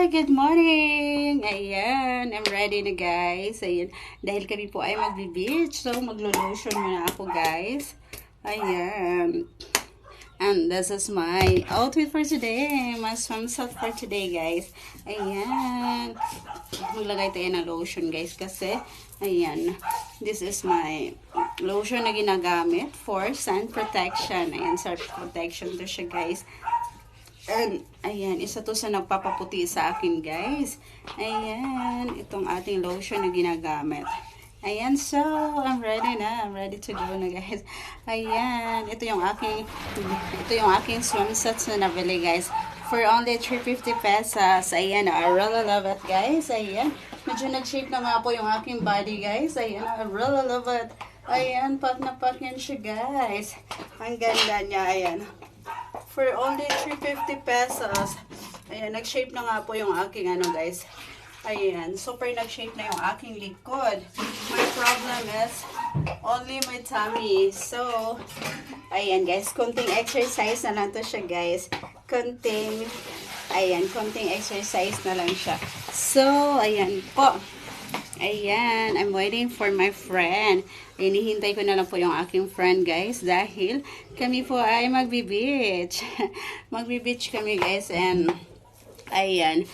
Good morning! Ayan, I'm ready na guys. Ayan, dahil kami po ay magbe-beach. So, maglo-lotion muna ako guys. Ayan. And this is my outfit for today. My swimsuit for today guys. Ayan. Maglagay tayo ng lotion guys kasi, ayan, this is my lotion na ginagamit for sun protection. Ayan, sun protection to siya guys. And, ayan, isa to sa nagpapaputi sa akin, guys. Ayan, itong ating lotion na ginagamit. Ayan, so, I'm ready na. I'm ready to go na, guys. Ayan, ito yung aking swimsuits na nabili, guys. For only 350 pesos. Ayan, I really love it, guys. Ayan, medyo nag-shape na nga po yung aking body, guys. Ayan, I really love it. Ayan, pack na pack yan siya, guys. Ang ganda niya, ayan. For only 350 pesos. Ayan, nag-shape na nga po yung aking guys. Ayan, super nag-shape na yung aking likod. My problem is only my tummy. So, ayan guys, konting exercise na lang to siya guys. Konting exercise na lang siya. So, ayan po. Ayan, I'm waiting for my friend. Hinihintay ko na lang po yung aking friend guys dahil kami po ay magbe-beach. Magbe-beach kami guys and ayan,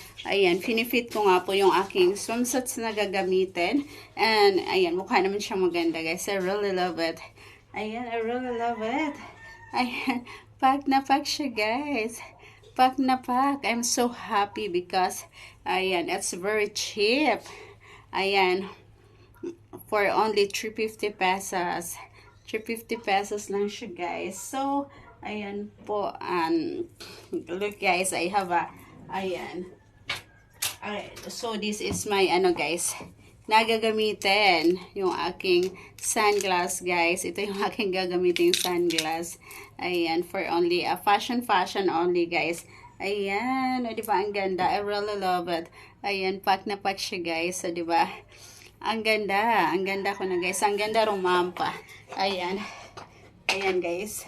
finifit ko nga po yung aking swimsuits na gagamitin. And ayan, mukha naman siya maganda guys. I really love it. Ayan, I really love it. Ayan, pack na pack siya guys. Pack na pack. I'm so happy because ayan, it's very cheap. Ayan, for only 350 pesos. 350 pesos lang siya guys. So, ayan po. Look guys, I have ayan. Alright, so this is my guys, nagagamitin yung aking sunglass guys. Ito yung aking gagamitin sunglass. Ayan, for only fashion only guys. Ayan, o diba ang ganda? I really love it. Ayan, pack na pack siya guys. So diba? Ang ganda ko na guys. Ang ganda rumampa. Ayan. Ayan guys.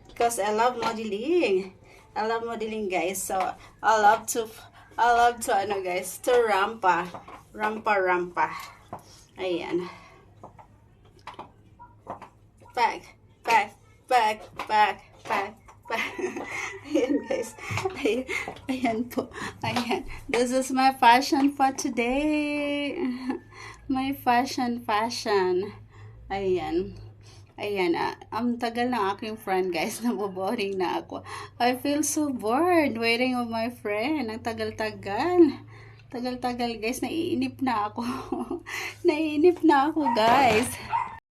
Because I love modeling. I love modeling guys. So I love to guys, to rampa. Rampa. Ayan. Pack. Ayan guys. Ayan po. Ayan. This is my fashion for today. My fashion. Ayan. Ayan. Ang tagal ng aking friend guys. Naboboring na ako. I feel so bored waiting on my friend. Ang tagal-tagal. Tagal-tagal guys. Naiinip na ako. Naiinip na ako guys.